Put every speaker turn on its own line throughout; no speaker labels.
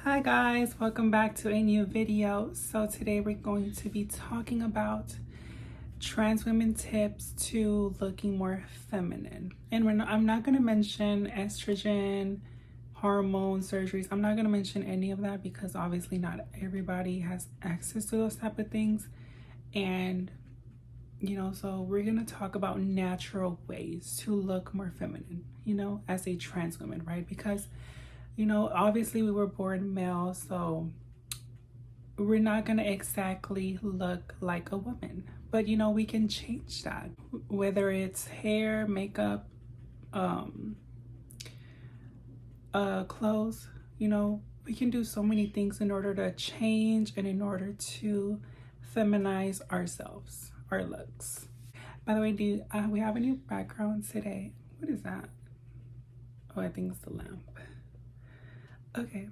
Hi guys, welcome back to a new video. So today we're going to be talking about trans women tips to looking more feminine. And I'm not going to mention estrogen, hormone surgeries. I'm not going to mention any of that because obviously not everybody has access to those type of things. And so we're going to talk about natural ways to look more feminine, as a trans woman, right? Because obviously we were born male, so we're not gonna exactly look like a woman, but we can change that, whether it's hair, makeup, clothes. We can do so many things in order to change and in order to feminize ourselves, our looks. By the way, we have a new background today? What is that? Oh, I think it's the lamp. Okay,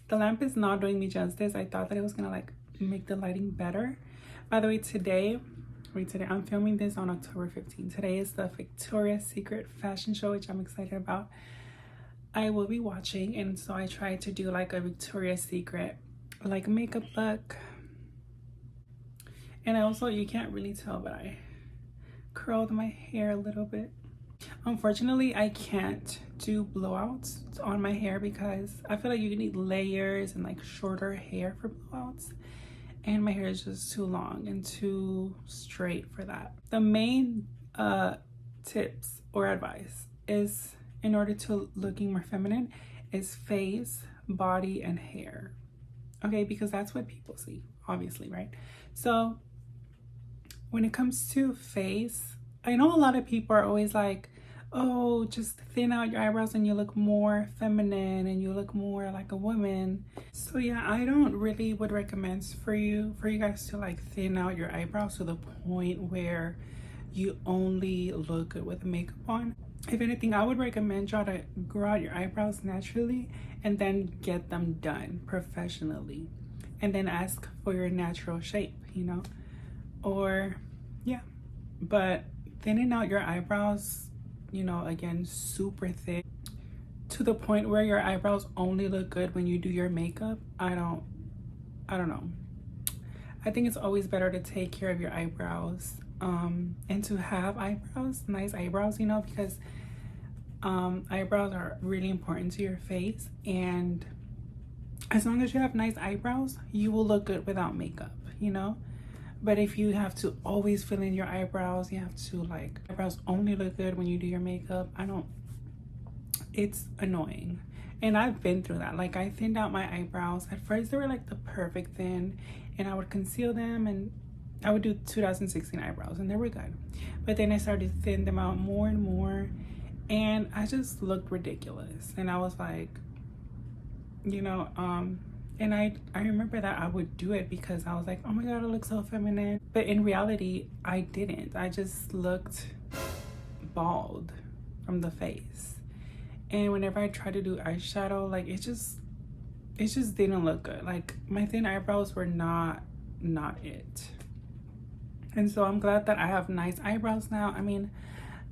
the lamp is not doing me justice. I thought that it was gonna make the lighting better. By the way, today I'm filming this on October 15th. Today is the Victoria's Secret fashion show, which I'm excited about. I will be watching, and so I tried to do like a Victoria's Secret makeup look. And I also, you can't really tell, but I curled my hair a little bit. Unfortunately, I can't do blowouts on my hair because I feel like you need layers and shorter hair for blowouts, and my hair is just too long and too straight for that. The main tips or advice is, in order to looking more feminine, is face, body, and hair. Okay, because that's what people see, obviously, right? So when it comes to face, I know a lot of people are always like, oh, just thin out your eyebrows and you look more feminine and you look more like a woman. So yeah, I don't really would recommend for you guys to thin out your eyebrows to the point where you only look good with makeup on. If anything, I would recommend y'all to grow out your eyebrows naturally and then get them done professionally, and then ask for your natural shape, or yeah. But thinning out your eyebrows, again, super thin to the point where your eyebrows only look good when you do your makeup, I don't know. I think it's always better to take care of your eyebrows, and to have eyebrows, nice eyebrows, because eyebrows are really important to your face, and as long as you have nice eyebrows, you will look good without makeup, But if you have to always fill in your eyebrows, you have to eyebrows only look good when you do your makeup, it's annoying. And I've been through that. I thinned out my eyebrows. At first they were the perfect thin, and I would conceal them, and I would do 2016 eyebrows and they were good. But then I started to thin them out more and more, and I just looked ridiculous. And I was and I remember that I would do it because I was like, oh my god, I look so feminine. But in reality, I didn't. I just looked bald from the face. And whenever I tried to do eyeshadow, it just didn't look good. My thin eyebrows were not it. And so I'm glad that I have nice eyebrows now. I mean,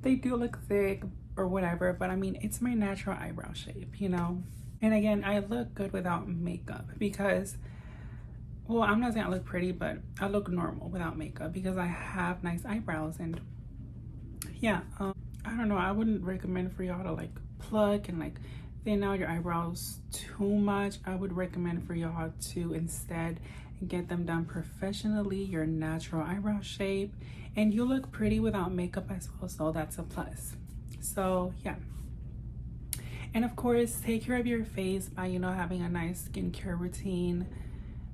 they do look thick or whatever, but I mean, it's my natural eyebrow shape, And again, I look good without makeup because, well, I'm not saying I look pretty, but I look normal without makeup because I have nice eyebrows. And yeah, I don't know, I wouldn't recommend for y'all to pluck and thin out your eyebrows too much. I would recommend for y'all to instead get them done professionally, your natural eyebrow shape, and you look pretty without makeup as well, so that's a plus. So yeah. And of course, take care of your face by, having a nice skincare routine.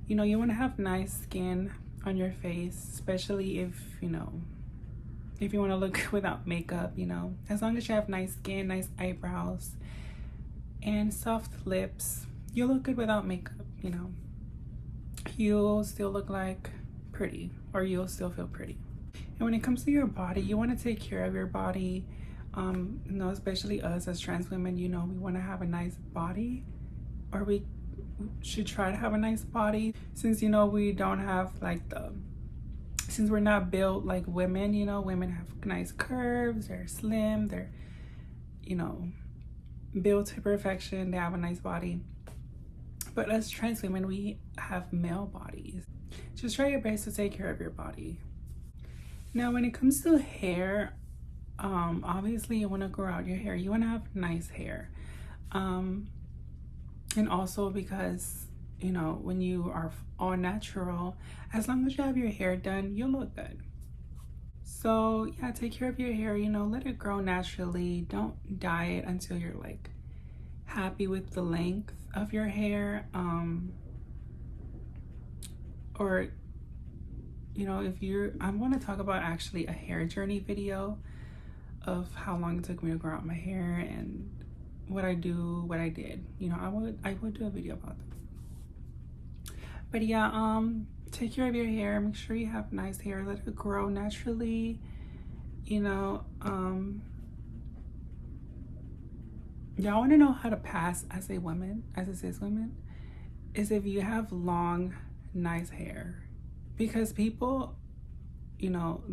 You want to have nice skin on your face, especially if you want to look without makeup, As long as you have nice skin, nice eyebrows, and soft lips, you look good without makeup, You'll still look pretty, or you'll still feel pretty. And when it comes to your body, you want to take care of your body. Especially us as trans women, we want to have a nice body, or we should try to have a nice body, since we don't have since we're not built like women. Women have nice curves, they're slim, they're built to perfection, they have a nice body. But as trans women, we have male bodies. Just try your best to take care of your body. Now, when it comes to hair, obviously you want to grow out your hair. You want to have nice hair. And also because, you know, when you are all natural, as long as you have your hair done, you'll look good. So yeah, take care of your hair, you know, let it grow naturally. Don't dye it until you're like happy with the length of your hair. Or, you know, if you're, I want to talk about actually a hair journey video of how long it took me to grow out my hair and what I did. You know, I would do a video about that. But yeah, take care of your hair. Make sure you have nice hair. Let it grow naturally. You know, y'all want to know how to pass as a woman, as a cis woman, is if you have long, nice hair. Because people, you know,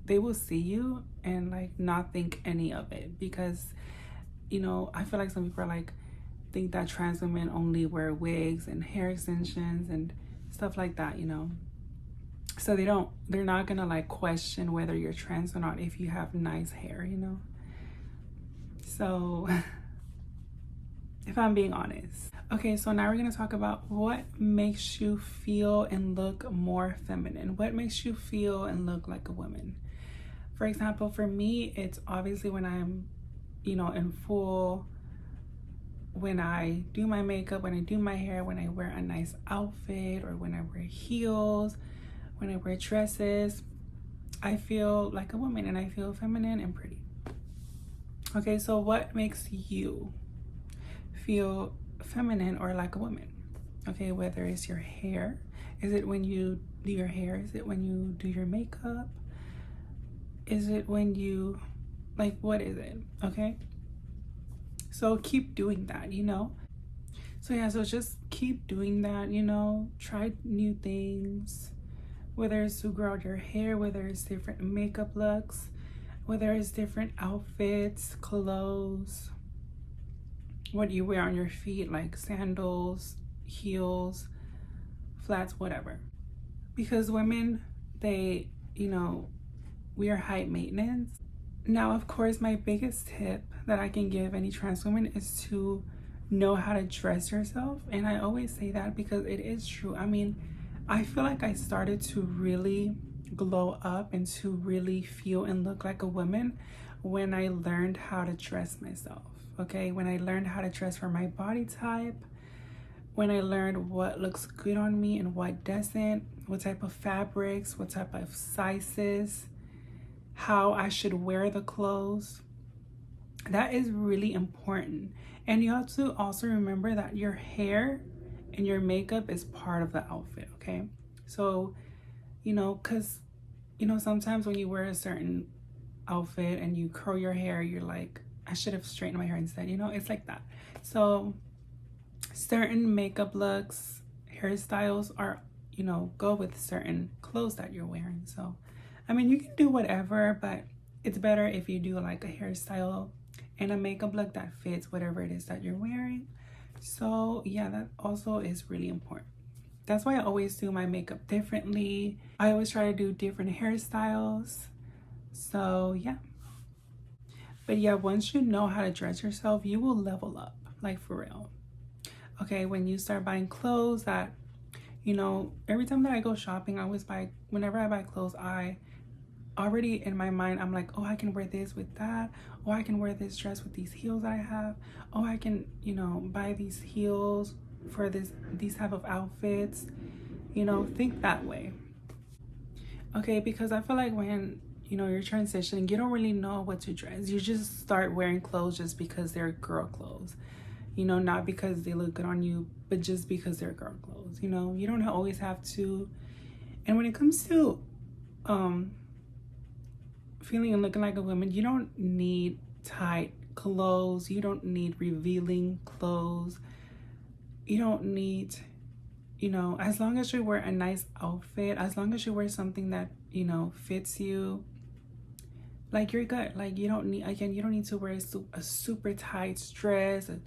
they will see you and like not think any of it. Because, you know, I feel like some people are like, think that trans women only wear wigs and hair extensions and stuff like that, you know. So they're not gonna like question whether you're trans or not if you have nice hair, you know. So if I'm being honest. Okay, so now we're gonna talk about what makes you feel and look more feminine. What makes you feel and look like a woman? For example, for me, it's obviously when I'm, you know, in full, when I do my makeup, when I do my hair, when I wear a nice outfit, or when I wear heels, when I wear dresses, I feel like a woman and I feel feminine and pretty. Okay, so what makes you feel feminine or like a woman? Okay, whether it's your hair, is it when you do your hair? Is it when you do your makeup? Is it when you, like, what is it? Okay, so keep doing that, you know. So yeah, so just keep doing that, you know. Try new things, whether it's to grow out your hair, whether it's different makeup looks, whether it's different outfits, clothes, what you wear on your feet, like sandals, heels, flats, whatever. Because women, they, you know, we are high maintenance. Now, of course, my biggest tip that I can give any trans woman is to know how to dress yourself. And I always say that because it is true. I mean, I feel like I started to really glow up and to really feel and look like a woman when I learned how to dress myself. Okay, when I learned how to dress for my body type, when I learned what looks good on me and what doesn't, what type of fabrics, what type of sizes, how I should wear the clothes. That is really important. And you have to also remember that your hair and your makeup is part of the outfit, okay? So, you know, because, you know, sometimes when you wear a certain outfit and you curl your hair, you're like, I should have straightened my hair instead, you know? It's like that. So certain makeup looks, hairstyles are, you know, go with certain clothes that you're wearing. So, I mean, you can do whatever, but it's better if you do like a hairstyle and a makeup look that fits whatever it is that you're wearing. So yeah, that also is really important. That's why I always do my makeup differently. I always try to do different hairstyles. So yeah. But yeah, once you know how to dress yourself, you will level up, like for real. Okay, when you start buying clothes that, you know, every time that I go shopping, I always buy, whenever I buy clothes, I already in my mind, I'm like, oh, I can wear this with that. Oh, I can wear this dress with these heels that I have. Oh, I can, you know, buy these heels for these type of outfits. You know, think that way. Okay, because I feel like when, you know, you're transitioning, you don't really know what to dress. You just start wearing clothes just because they're girl clothes. You know, not because they look good on you, but just because they're girl clothes. You know, you don't always have to. And when it comes to feeling and looking like a woman, you don't need tight clothes. You don't need revealing clothes. You don't need, you know, as long as you wear a nice outfit, as long as you wear something that, you know, fits you, like, you're good. Like, you don't need, again, you don't need to wear a super tight dress, a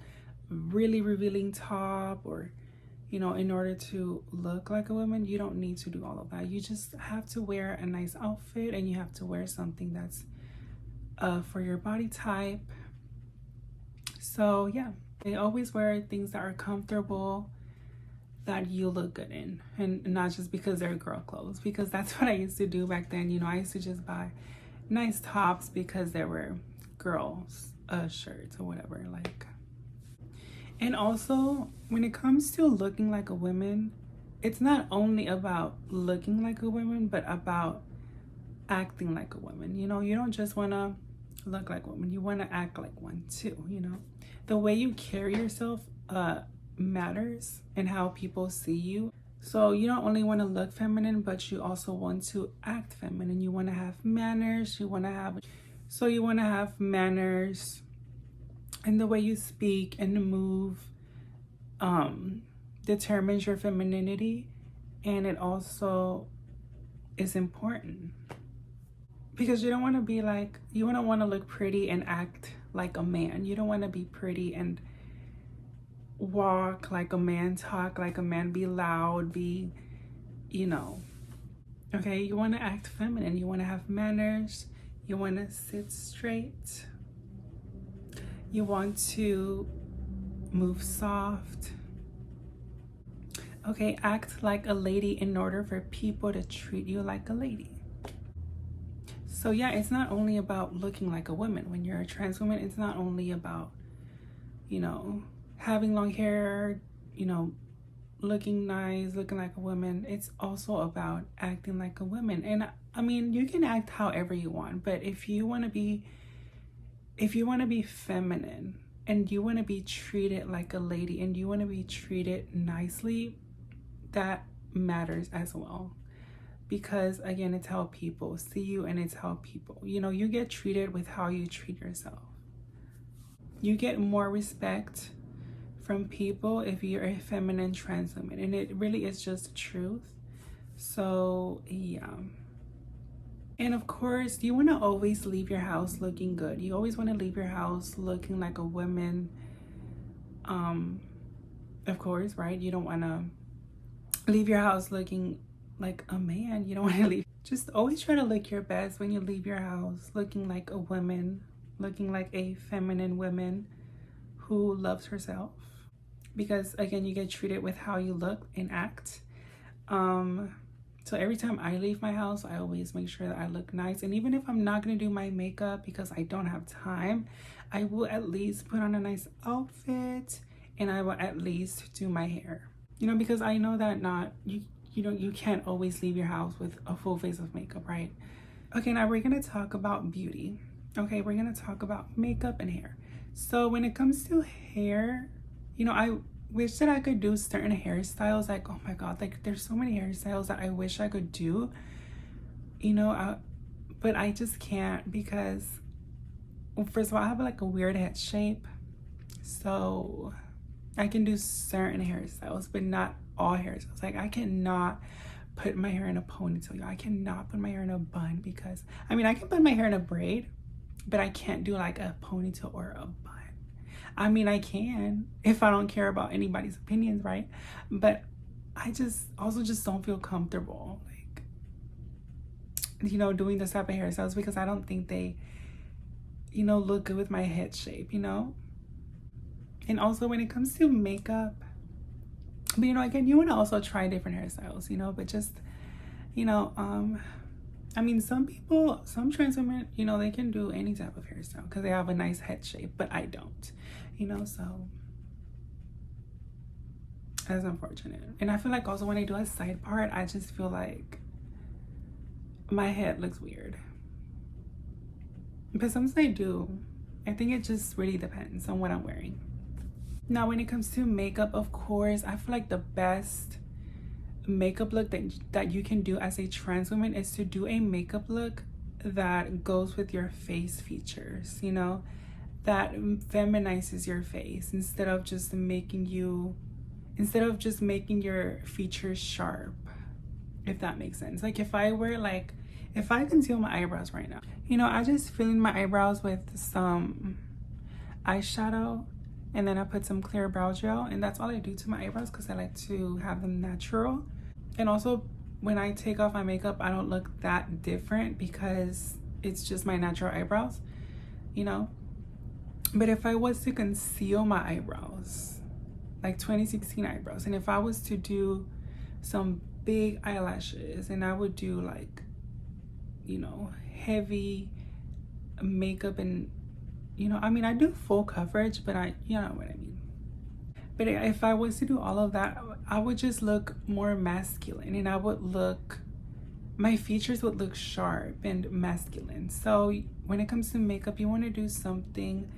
really revealing top, or you know, in order to look like a woman, you don't need to do all of that. You just have to wear a nice outfit, and you have to wear something that's for your body type. So yeah, they always wear things that are comfortable, that you look good in, and not just because they're girl clothes, because that's what I used to do back then. You know, I used to just buy nice tops because they were girls shirts or whatever, like. And also, when it comes to looking like a woman, it's not only about looking like a woman, but about acting like a woman. You know, you don't just want to look like a woman, you want to act like one too. You know, the way you carry yourself matters, and how people see you. So you don't only want to look feminine, but you also want to act feminine. You want to have manners. You want to have manners, and the way you speak and move determines your femininity, and it also is important, because you don't want to be like, you don't want to look pretty and act like a man. You don't want to be pretty and walk like a man, talk like a man, be loud, be, you know, okay? You want to act feminine. You want to have manners. You want to sit straight. You want to move soft. Okay, act like a lady in order for people to treat you like a lady. So yeah, it's not only about looking like a woman. When you're a trans woman, it's not only about, you know, having long hair, you know, looking nice, looking like a woman. It's also about acting like a woman. And I mean, you can act however you want, but if you want to be feminine, and you want to be treated like a lady, and you want to be treated nicely, that matters as well. Because again, it's how people see you, and it's how people, you know, you get treated with how you treat yourself. You get more respect from people if you're a feminine trans woman, and it really is just the truth. So yeah. And of course, you want to always leave your house looking good. You always want to leave your house looking like a woman. Of course, right? You don't want to leave your house looking like a man. You don't want to leave. Just always try to look your best when you leave your house, looking like a woman, looking like a feminine woman who loves herself. Because again, you get treated with how you look and act. So every time I leave my house, I always make sure that I look nice. And even if I'm not going to do my makeup because I don't have time, I will at least put on a nice outfit, and I will at least do my hair. You know, because I know that you can't always leave your house with a full face of makeup, right? Okay, now we're going to talk about beauty. Okay, we're going to talk about makeup and hair. So when it comes to hair, you know, I wish that I could do certain hairstyles. Like, oh my god, like there's so many hairstyles that I wish I could do, you know, but I just can't, because first of all, I have like a weird head shape, so I can do certain hairstyles, but not all hairstyles. Like I cannot put my hair in a ponytail. I cannot put my hair in a bun, because I mean, I can put my hair in a braid, but I can't do like a ponytail or a bun. I mean, I can if I don't care about anybody's opinions, right? But I just don't feel comfortable, like, you know, doing this type of hairstyles, because I don't think they, you know, look good with my head shape, you know? And also when it comes to makeup, but you know, again, you want to also try different hairstyles, you know, but just, you know, I mean, some trans women, you know, they can do any type of hairstyle because they have a nice head shape, but I don't, you know, so that's unfortunate. And I feel like also when I do a side part, I just feel like my head looks weird. But sometimes I do. I think it just really depends on what I'm wearing. Now, when it comes to makeup, of course, I feel like the best makeup look that you can do as a trans woman is to do a makeup look that goes with your face features, you know, that feminizes your face instead of just making your features sharp, if that makes sense. Like if I conceal my eyebrows right now, you know, I just fill in my eyebrows with some eyeshadow, And then I put some clear brow gel, and that's all I do to my eyebrows because I like to have them natural. And also when I take off my makeup, I don't look that different because it's just my natural eyebrows, you know. But if I was to conceal my eyebrows, like 2016 eyebrows, and if I was to do some big eyelashes, and I would do like, you know, heavy makeup, and you know, I mean, I do full coverage, but you know what I mean. But if I was to do all of that, I would just look more masculine, and I would look, my features would look sharp and masculine. So when it comes to makeup, you want to do something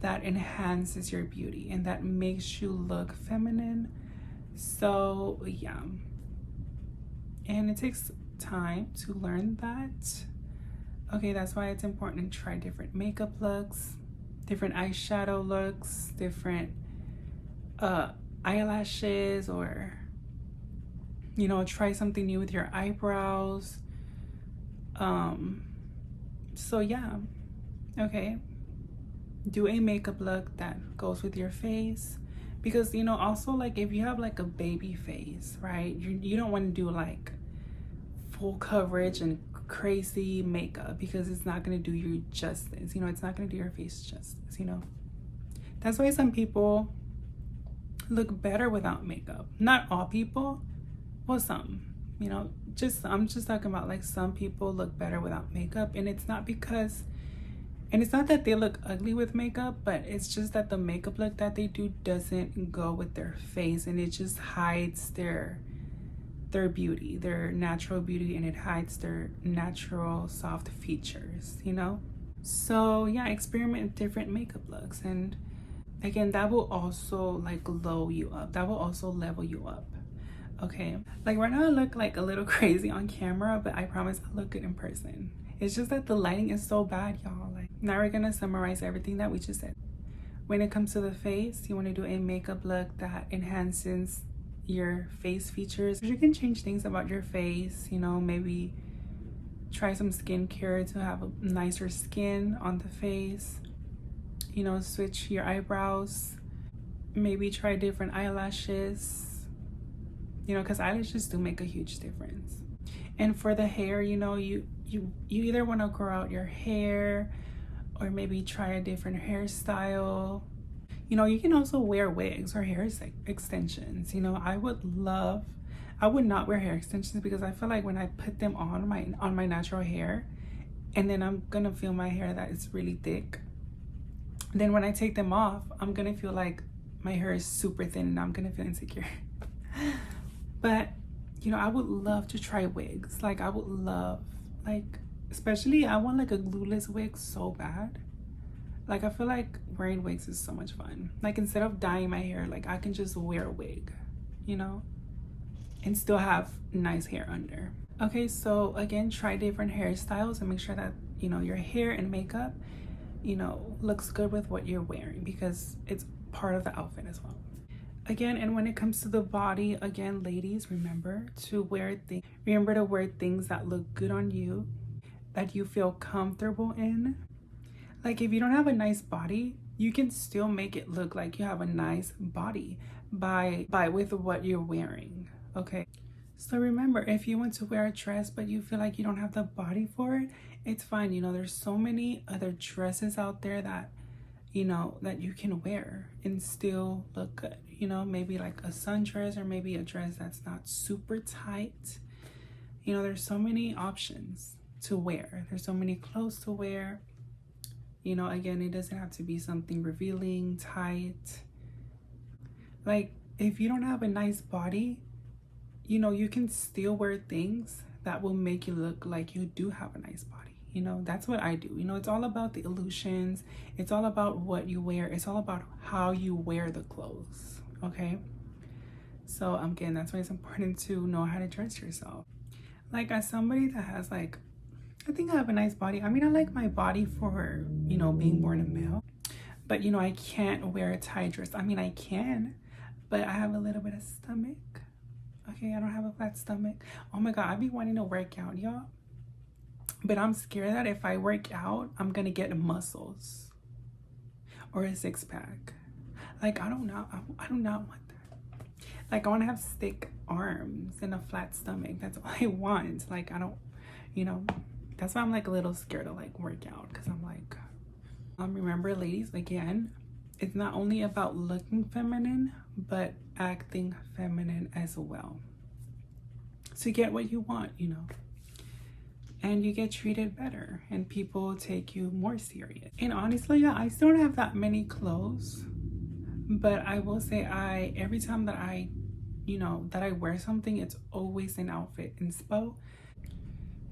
that enhances your beauty and that makes you look feminine. So yeah, and it takes time to learn that. Okay, that's why it's important to try different makeup looks, different eyeshadow looks, different eyelashes, or you know, try something new with your eyebrows. So yeah, okay, do a makeup look that goes with your face, because you know, also like if you have like a baby face, right, you don't want to do like full coverage and crazy makeup because it's not going to do you justice, you know, it's not going to do your face justice, you know. That's why some people look better without makeup. Not all people, well, some, you know, just, I'm just talking about like some people look better without makeup, and it's not because, and it's not that they look ugly with makeup, but it's just that the makeup look that they do doesn't go with their face, and it just hides their beauty, their natural beauty, and it hides their natural soft features, you know. So yeah, experiment with different makeup looks, and again, that will also like glow you up, that will also level you up. Okay, like right now I look like a little crazy on camera, but I promise I'll look good in person. It's just that the lighting is so bad, y'all. Like, now we're gonna summarize everything that we just said. When it comes to the face, you want to do a makeup look that enhances your face features. You can change things about your face, you know, maybe try some skincare to have a nicer skin on the face, you know, switch your eyebrows, maybe try different eyelashes, you know, because eyelashes do make a huge difference. And for the hair, you know, you either want to grow out your hair or maybe try a different hairstyle. You know, you can also wear wigs or hair extensions. You know, I would not wear hair extensions because I feel like when I put them on my natural hair, and then I'm gonna feel my hair that is really thick, then when I take them off, I'm gonna feel like my hair is super thin and I'm gonna feel insecure. But you know, I would love to try wigs. Like, I would love, like, especially I want like a glueless wig so bad. Like, I feel like wearing wigs is so much fun. Like, instead of dyeing my hair, like I can just wear a wig, you know, and still have nice hair under. Okay, so again, try different hairstyles and make sure that, you know, your hair and makeup, you know, looks good with what you're wearing, because it's part of the outfit as well. Again, and when it comes to the body, again, ladies, remember to wear things that look good on you, that you feel comfortable in. Like, if you don't have a nice body, you can still make it look like you have a nice body by with what you're wearing. Okay, so remember, if you want to wear a dress but you feel like you don't have the body for it, it's fine. You know, there's so many other dresses out there that, you know, that you can wear and still look good. You know, maybe like a sundress, or maybe a dress that's not super tight. You know, there's so many options to wear. There's so many clothes to wear. You know, again, it doesn't have to be something revealing, tight. Like, if you don't have a nice body, you know, you can still wear things that will make you look like you do have a nice body. You know, that's what I do. You know, it's all about the illusions. It's all about what you wear. It's all about how you wear the clothes. Okay, so again, that's why it's important to know how to dress yourself. Like, as somebody that has, like, I think I have a nice body. I mean, I like my body for, you know, being born a male, but you know, I can't wear a tight dress. I mean, I can, but I have a little bit of stomach. Okay, I don't have a flat stomach. Oh my god, I be wanting to work out, y'all, but I'm scared that if I work out, I'm gonna get muscles or a six-pack. Like, I do not want that. Like, I want to have thick arms and a flat stomach. That's all I want. Like, I don't, you know, that's why I'm like a little scared to like work out, because I'm like, remember, ladies, again, it's not only about looking feminine, but acting feminine as well. To get what you want, you know. And you get treated better and people take you more serious. And honestly, yeah, I still don't have that many clothes, but I will say every time that I wear something, it's always an outfit inspo.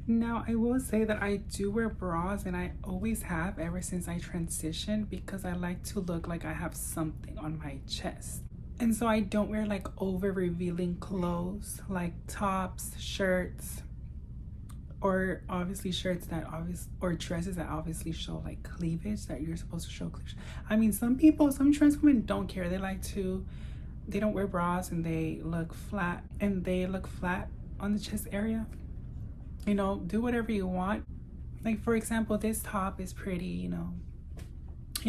Now, I will say that I do wear bras, and I always have ever since I transitioned, because I like to look like I have something on my chest. And so I don't wear like over revealing clothes, like tops, shirts, or obviously shirts that or dresses that obviously show like cleavage, that you're supposed to show cleavage. I mean, some trans women don't care. They don't wear bras and they look flat on the chest area. You know, do whatever you want. Like, for example, this top is pretty, you know,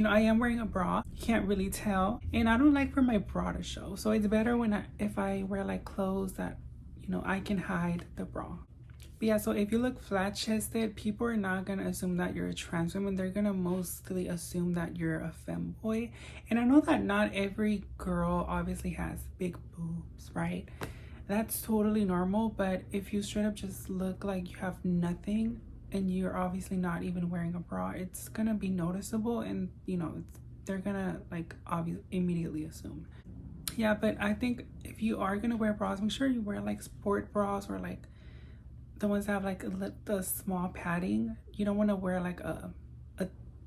I am wearing a bra. You can't really tell. And I don't like for my bra to show. So it's better if I wear like clothes that, you know, I can hide the bra. But yeah, so if you look flat chested, people are not gonna assume that you're a trans woman. They're gonna mostly assume that you're a femboy. And I know that not every girl obviously has big boobs, right? That's totally normal. But if you straight up just look like you have nothing and you're obviously not even wearing a bra, it's gonna be noticeable, and you know, they're gonna like immediately assume. Yeah, but I think if you are gonna wear bras, make sure you wear like sport bras, or like the ones that have like the small padding. You don't want to wear like a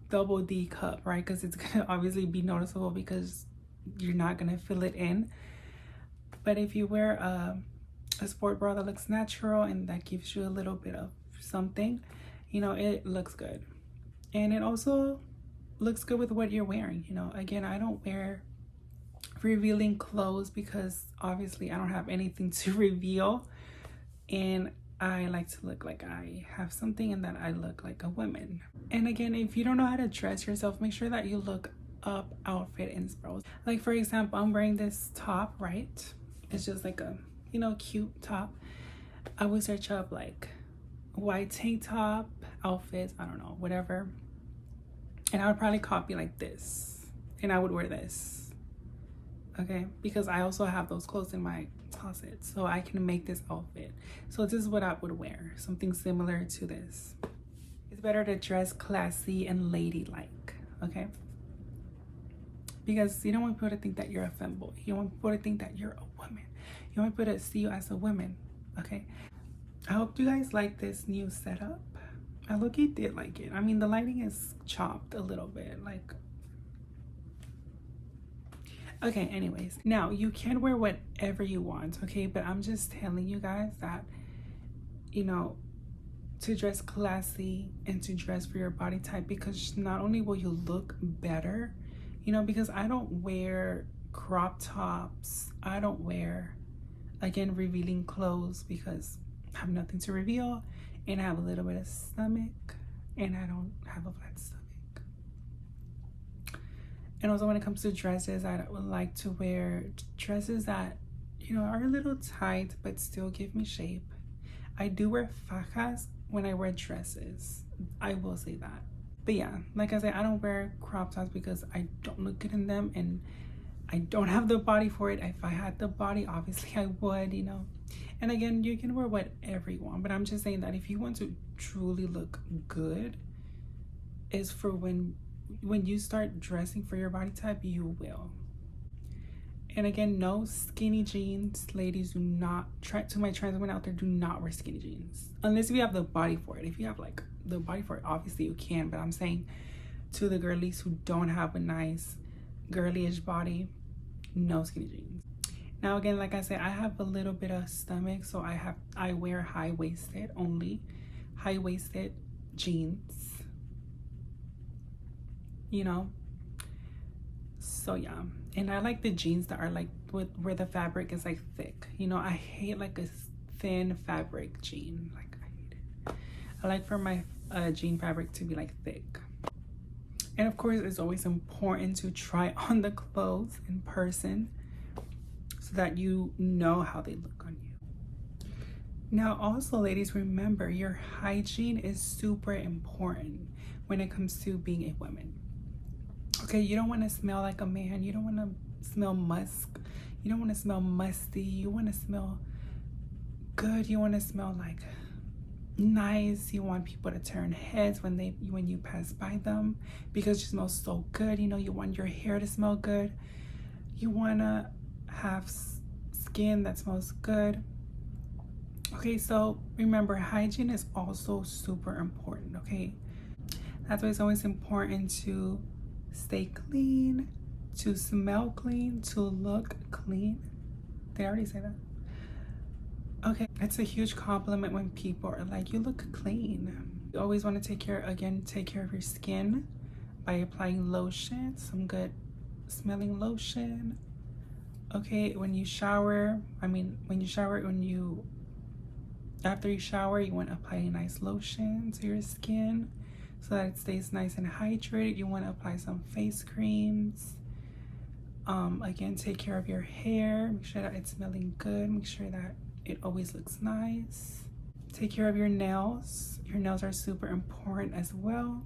double D cup, right? Because it's gonna obviously be noticeable because you're not gonna fill it in. But if you wear a sport bra that looks natural and that gives you a little bit of something, you know, it looks good. And it also looks good with what you're wearing. You know, again, I don't wear revealing clothes because obviously I don't have anything to reveal, and I like to look like I have something and that I look like a woman. And again, if you don't know how to dress yourself, make sure that you look up outfit inspo. Like, for example, I'm wearing this top, right? It's just like a, you know, cute top. I would search up like white tank top outfits, I don't know, whatever. And I would probably copy like this, and I would wear this, okay? Because I also have those clothes in my closet, so I can make this outfit. So this is what I would wear, something similar to this. It's better to dress classy and ladylike, okay? Because you don't want people to think that you're a femboy. You don't want people to think that you're a woman. You don't want people to see you as a woman, okay? I hope you guys like this new setup. I look-y did like it. I mean, the lighting is chopped a little bit, like. Okay, anyways, now you can wear whatever you want, okay? But I'm just telling you guys that, you know, to dress classy and to dress for your body type, because not only will you look better, you know, because I don't wear crop tops. I don't wear, again, revealing clothes because I have nothing to reveal, and I have a little bit of stomach, and I don't have a flat stomach. And also when it comes to dresses, I would like to wear dresses that, you know, are a little tight but still give me shape. I do wear fajas when I wear dresses, I will say that. But yeah, like I said, I don't wear crop tops because I don't look good in them, and I don't have the body for it. If I had the body, obviously I would, you know. And again, you can wear whatever you want, but I'm just saying that if you want to truly look good, is for when you start dressing for your body type, you will. And again, no skinny jeans. Ladies, do not try to my trans women out there, do not wear skinny jeans unless you have the body for it. If you have like the body for it, obviously you can, but I'm saying to the girlies who don't have a nice girly-ish body, no skinny jeans. Now again, like I said, I have a little bit of stomach, so I wear high-waisted jeans, you know. So yeah, and I like the jeans that are like where the fabric is like thick, you know. I hate like a thin fabric jean, like I hate it. I like for my jean fabric to be like thick. And of course, it's always important to try on the clothes in person so that you know how they look on you. Now, also, ladies, remember your hygiene is super important when it comes to being a woman. Okay, you don't want to smell like a man. You don't want to smell musk. You don't want to smell musty. You want to smell good. You want to smell like nice. You want people to turn heads when you pass by them because you smell so good. You know, you want your hair to smell good. You want to have skin that smells good. Okay, so remember, hygiene is also super important. Okay, that's why it's always important to stay clean, to smell clean, to look clean. Did I already say that? Okay, it's a huge compliment when people are like, you look clean. You always want to take care of your skin by applying lotion, some good smelling lotion. Okay, when you shower, after you shower, you want to apply a nice lotion to your skin so that it stays nice and hydrated. You want to apply some face creams. Again, take care of your hair. Make sure that it's smelling good. Make sure that it always looks nice. Take care of your nails. Your nails are super important as well.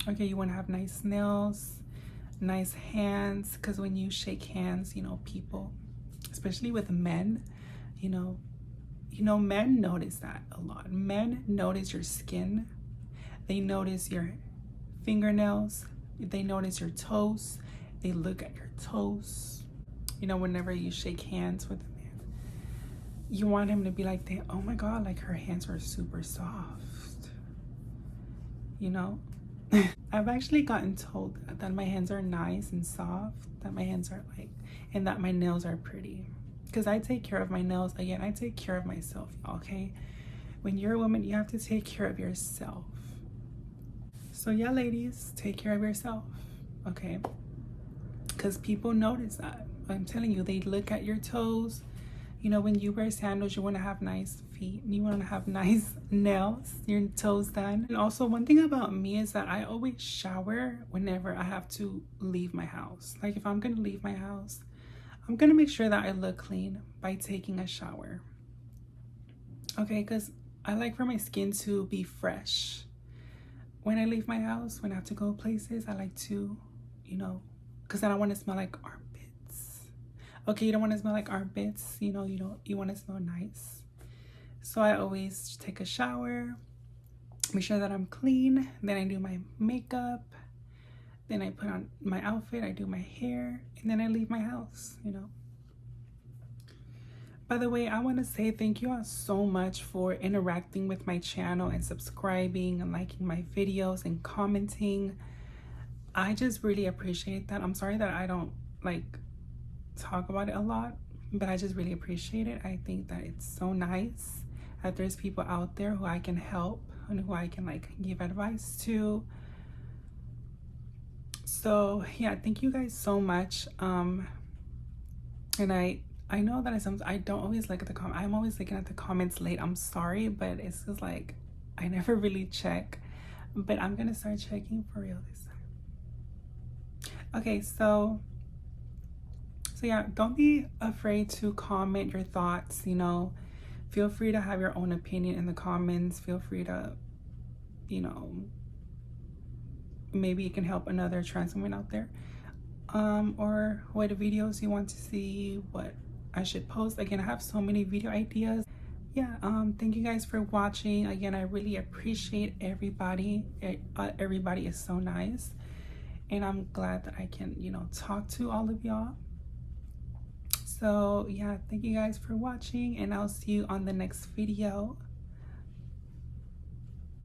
Okay, you want to have nice nails, nice hands, because when you shake hands, people, especially with men, men notice that a lot. Men notice your skin. They notice your fingernails. They notice your toes. They look at your toes. Whenever you shake hands with a man, you want him to be like, oh my God, like her hands are super soft. I've actually gotten told that my hands are nice and soft, that my hands are and that my nails are pretty. Because I take care of my nails. Again, I take care of myself, okay? When you're a woman, you have to take care of yourself. So yeah, ladies, take care of yourself, okay? Because people notice that. I'm telling you, they look at your toes. When you wear sandals, you want to have nice feet. You want to have nice nails, your toes done. And also, one thing about me is that I always shower whenever I have to leave my house. Like if I'm going to leave my house, I'm going to make sure that I look clean by taking a shower. Okay, because I like for my skin to be fresh. When I leave my house, when I have to go places, I like to, because I don't want to smell like armpits. Okay, you don't want to smell like armpits. You want to smell nice. So I always take a shower, make sure that I'm clean. Then I do my makeup. Then I put on my outfit, I do my hair, and then I leave my house, By the way, I want to say thank you all so much for interacting with my channel and subscribing and liking my videos and commenting. I just really appreciate that. I'm sorry that I don't talk about it a lot, but I just really appreciate it. I think that it's so nice that there's people out there who I can help and who I can give advice to. So yeah, thank you guys so much. And I know that I don't always look at the comments. I'm always looking at the comments late. I'm sorry, but it's just I never really check. But I'm gonna start checking for real this time. Okay, so yeah, don't be afraid to comment your thoughts. Feel free to have your own opinion in the comments. Feel free to, maybe it can help another trans woman out there. Or what videos you want to see, what I should post. Again, I have so many video ideas. Yeah, thank you guys for watching. Again, I really appreciate everybody. Everybody is so nice. And I'm glad that I can, talk to all of y'all. So yeah, thank you guys for watching, and I'll see you on the next video.